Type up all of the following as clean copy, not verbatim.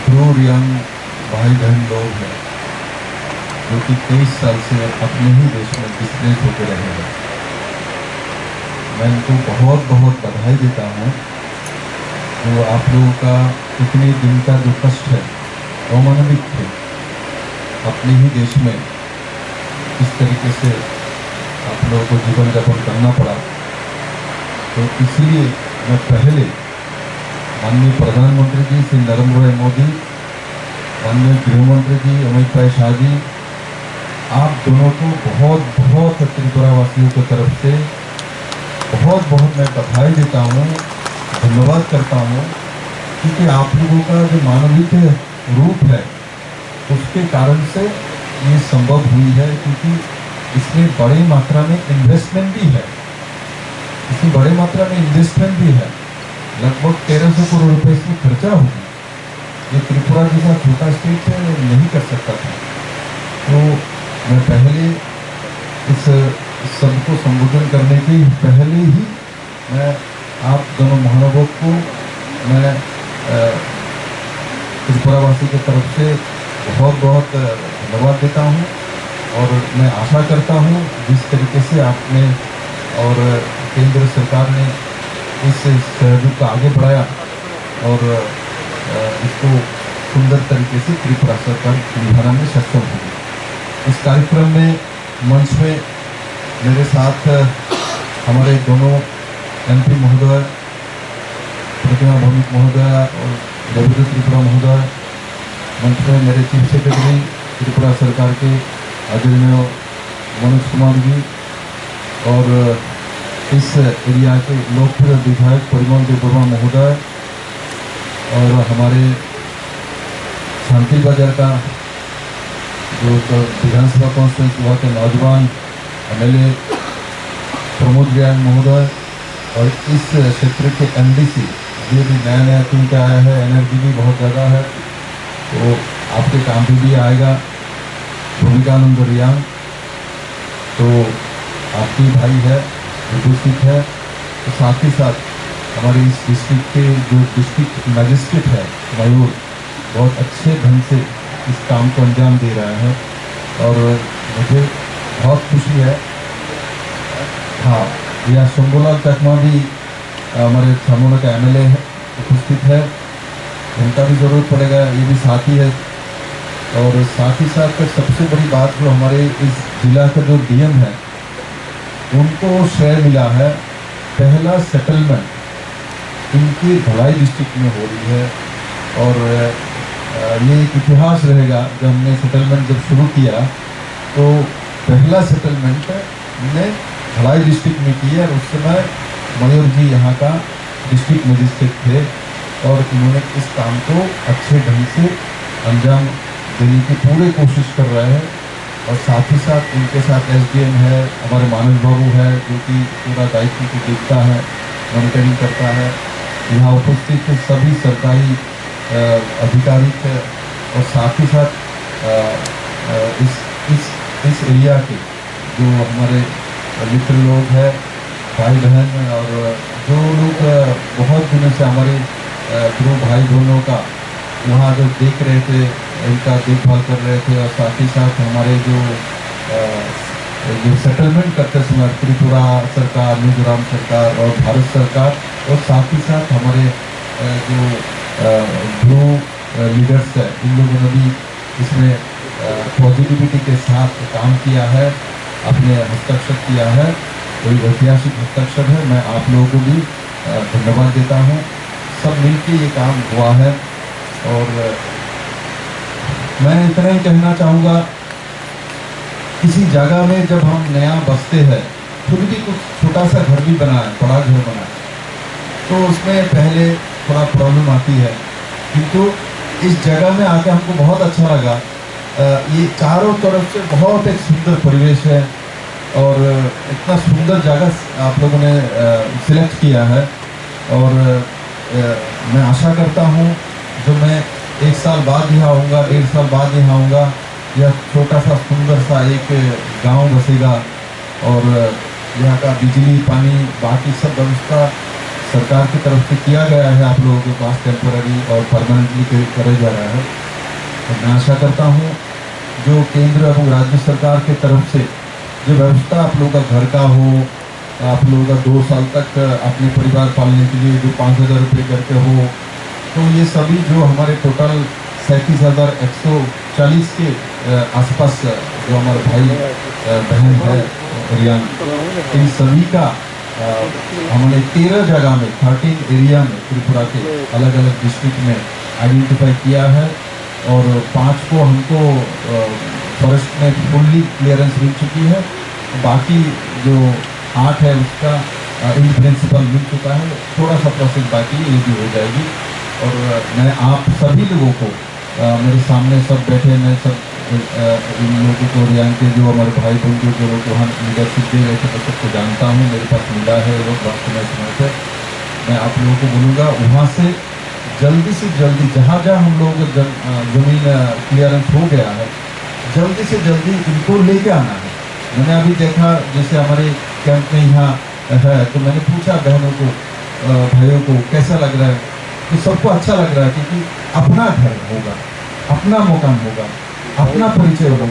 क्रूर यंग भाई बहन लोग हैं जो कि 23 साल से अपने ही देश में डिस्प्लेस होते रहे हैं। मैं इनको बहुत बहुत बधाई देता हूँ। जो आप लोगों का इतने दिन का जो कष्ट है अमानविक थे, अपने ही देश में इस तरीके से आप लोगों को जीवन यापन करना पड़ा। तो इसलिए मैं पहले माननीय प्रधानमंत्री जी श्री नरेंद्र भाई मोदी, माननीय गृह मंत्री जी अमित भाई शाह जी, आप दोनों को बहुत बहुत त्रिपुरा वासियों की तरफ से बहुत बहुत मैं बधाई देता हूँ, धन्यवाद करता हूँ, क्योंकि आप लोगों का जो मानवीय रूप है उसके कारण से ये संभव हुई है। क्योंकि इसमें बड़ी मात्रा में इन्वेस्टमेंट भी है, इसमें बड़ी मात्रा में इन्वेस्टमेंट भी है। लगभग 1300 करोड़ रुपए इसमें खर्चा होगी। ये त्रिपुरा जैसा छोटा स्टेट नहीं कर सकता था। तो मैं पहले इस सबको संबोधन करने के पहले ही मैं आप दोनों महानुभावों को मैं त्रिपुरावासी की तरफ से बहुत बहुत धन्यवाद देता हूँ। और मैं आशा करता हूँ जिस तरीके से आपने और केंद्र सरकार ने इस सहयोग को आगे बढ़ाया और इसको सुंदर तरीके से त्रिपुरा सरकार निभाने में सक्षम होगी। इस कार्यक्रम में मंच में मेरे साथ हमारे दोनों MP महोदय, प्रतिमा भौमिक महोदय और रविंद्र त्रिपुरा महोदय, मंच में मेरे चीफ सेक्रेटरी त्रिपुरा सरकार के आदरणीय मनोज कुमार जी और इस एरिया के लोकप्रिय विधायक परिमल देववर्मा महोदय और हमारे शांति बाजार का जो विधानसभा कॉन्स्टिट्यूंसी वहाँ के नौजवान MLA प्रमोद रियान महोदय और इस क्षेत्र के MDC ये भी नया नया चुन के आया है, एनर्जी भी बहुत ज़्यादा है, तो आपके काम पे भी आएगा। भूमिकानंद रियान तो आपकी भाई है, उपस्थित है। तो साथ ही साथ हमारे इस डिस्ट्रिक्ट के जो डिस्ट्रिक्ट मजिस्ट्रेट है मयूर, बहुत अच्छे ढंग से इस काम को अंजाम दे रहा है और मुझे बहुत खुशी है। हाँ, यह शंभूलाल चकमा भी हमारे छामोना का MLA है, उपस्थित है, उनका भी ज़रूरत पड़ेगा, ये भी साथी है। और साथ ही साथ सबसे बड़ी बात जो हमारे इस जिला का जो DM है उनको श्रेय मिला है। पहला सेटलमेंट इनकी धलाई डिस्ट्रिक्ट में हो रही है और ये एक इतिहास रहेगा। जब हमने सेटलमेंट जब शुरू किया तो पहला सेटलमेंट हमने धलाई डिस्ट्रिक्ट में किया और उस समय मयूर जी यहाँ का डिस्ट्रिक्ट मजिस्ट्रेट थे और इन्होंने इस काम को अच्छे ढंग से अंजाम देने की पूरी कोशिश कर रहे हैं। और साथ ही साथ इनके साथ SDM है, हमारे मानस बाबू है, जो कि पूरा दायित्व को देखता है, मॉनिटरिंग करता है। यहाँ उपस्थित सभी सरकारी अधिकारी थे और साथ ही साथ इस एरिया के जो हमारे मित्र लोग हैं, भाई बहन और जो लोग बहुत दिनों से हमारे दो भाई बहनों का वहाँ जो देख रहे थे, इनका देखभाल कर रहे थे। और साथ ही साथ हमारे जो सेटलमेंट करते समय त्रिपुरा सरकार, मिजोरम सरकार और भारत सरकार और साथ ही साथ हमारे जो ब्लू लीडर्स है, इन लोगों ने भी इसमें पॉजिटिविटी के साथ काम किया है, अपने हस्ताक्षर किया है। कोई ऐतिहासिक हस्ताक्षर है। मैं आप लोगों को भी धन्यवाद देता हूँ। सब मिलके ये काम हुआ है और मैं इतना ही कहना चाहूँगा, किसी जगह में जब हम नया बसते हैं, खुद भी कुछ छोटा सा घर भी बनाए, बड़ा घर बनाए, तो उसमें पहले थोड़ा प्रॉब्लम आती है, किंतु इस जगह में आके हमको बहुत अच्छा लगा। ये चारों तरफ से बहुत एक सुंदर परिवेश है और इतना सुंदर जगह आप लोगों ने सिलेक्ट किया है। और मैं आशा करता हूँ जो मैं 1 साल बाद यहाँ आऊँगा, 1.5 साल बाद यहाँ आऊँगा, यह छोटा सा सुंदर सा एक गांव बसेगा और यहाँ का बिजली, पानी, बाकी सब व्यवस्था सरकार की तरफ से किया गया है आप लोगों के पास टेम्पररी और परमानेंटली करे जा रहा है। और मैं आशा करता हूँ जो केंद्र एवं राज्य सरकार के तरफ से जो व्यवस्था आप लोगों का घर का हो, आप लोगों का 2 साल तक अपने परिवार पालने के लिए जो 5,000 रुपये करके हो, तो ये सभी जो हमारे टोटल 37,140 के आसपास जो हमारे भाई बहन है रियान, इन सभी का हमने 13 जगह में 13 एरिया में त्रिपुरा के अलग अलग डिस्ट्रिक्ट में आइडेंटिफाई किया है और 5 को हमको फॉरेस्ट में फुल्ली क्लियरेंस मिल चुकी है। बाकी जो 8 है उसका इन प्रिंसिपल मिल चुका है, थोड़ा सा प्रोसेस बाकी है, ये भी हो जाएगी। और मैं आप सभी लोगों को मेरे सामने सब बैठे, मैं सब इन लोगों को रियान के जो हमारे भाई बंधु जो लोग वहाँ लीडरशिप दे रहे थे मैं सबको जानता हूँ, मेरे पास मिला है लोग बात समय से। मैं आप लोगों को बोलूँगा वहाँ से जल्दी जहाँ हम लोग जमीन क्लियरेंस हो गया है, जल्दी से जल्दी इनको लेके आना है। मैंने अभी देखा जैसे हमारे कैंप में यहाँ है, तो मैंने पूछा बहनों को भाइयों को कैसा लग रहा है, तो सबको अच्छा लग रहा है क्योंकि अपना घर होगा, अपना मकान होगा, अपना परिचय होगा।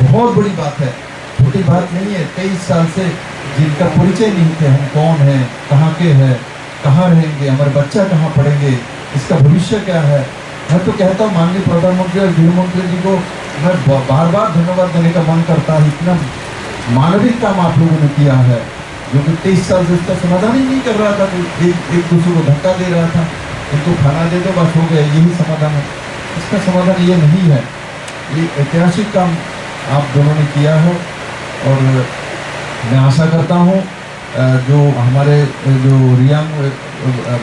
बहुत बड़ी बात है, छोटी बात नहीं है। 23 साल से जिनका परिचय नहीं थे, हम कौन है, कहाँ के हैं, कहाँ रहेंगे, हमारे बच्चा कहाँ पढ़ेंगे, इसका भविष्य क्या है। मैं तो कहता हूँ माननीय प्रधानमंत्री और गृहमंत्री जी को मैं बार बार धन्यवाद देने का मन करता है। इतना मानविक काम आप लोगों ने किया है, जो कि 23 साल से इसका समाधान ही नहीं कर रहा था, एक दूसरे को धक्का दे रहा था, इनको खाना दे दो बस हो गया, यही समाधान है। इसका समाधान ये नहीं है। ये ऐतिहासिक काम आप दोनों ने किया है और मैं आशा करता हूँ जो हमारे जो रियांग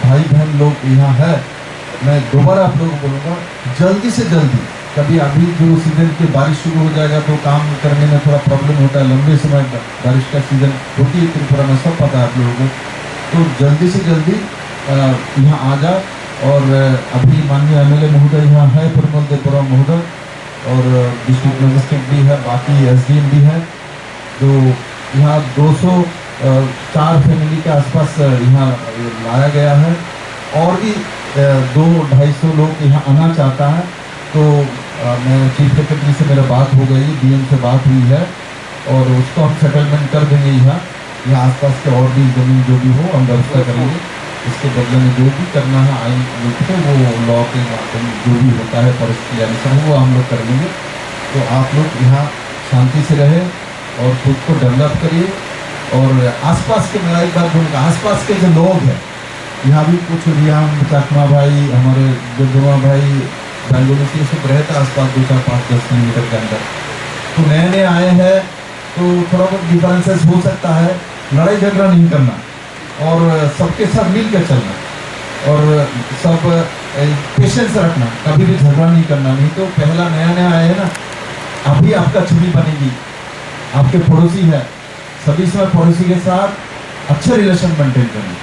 भाई बहन लोग यहाँ है, मैं दोबारा आप लोगों को बोलूँगा जल्दी से जल्दी, कभी अभी जो सीजन की बारिश शुरू हो जाएगा तो काम करने में थोड़ा प्रॉब्लम होता है, लंबे समय बारिश का सीजन होती है त्रिपुरा में, सब पता है आप लोगों को। तो जल्दी से जल्दी यहाँ आ जा। और अभी माननीय MLA महोदय यहाँ है, परिमल देवपुरा महोदय, और डिस्ट्रिक्ट मजिस्ट्रेट भी है, बाकी SDM भी है। तो यहाँ 204 फैमिली के आसपास यहाँ लाया गया है और भी 200-250 लोग यहाँ आना चाहता है। तो मैं चीफ सेक्रेटरी से मेरा बात हो गई, DM से बात हुई है और उसको हम सेटलमेंट कर देंगे। यहाँ आसपास के और भी ज़मीन जो भी हो हम व्यवस्था करेंगे, इसके बदले में जो भी करना है आइन रूप से वो लॉ के माध्यम जो भी होता है फॉरेस्ट क्लियरेंस वो हम लोग कर लेंगे। तो आप लोग यहाँ शांति से रहे और खुद को डेवलप करिए। और आसपास के, मेरा एक बार बोलूँगा, आसपास के जो लोग हैं यहाँ भी कुछ रियांग चाकमा भाई, हमारे दुर्गमा भाई, बेंगलुरु से सब रहता है आसपास 2-4-5-10 किलोमीटर के अंदर। तो नए नए आए हैं तो थोड़ा बहुत डिफरेंसेस हो सकता है, लड़ाई झगड़ा नहीं करना और सबके साथ मिल कर चलना और सब पेशेंस रखना, कभी भी झगड़ा नहीं करना। नहीं तो पहला नया आया है ना, अभी आपका छवि बनेगी, आपके पड़ोसी है, सभी समय पड़ोसी के साथ अच्छा रिलेशन मेंटेन करना।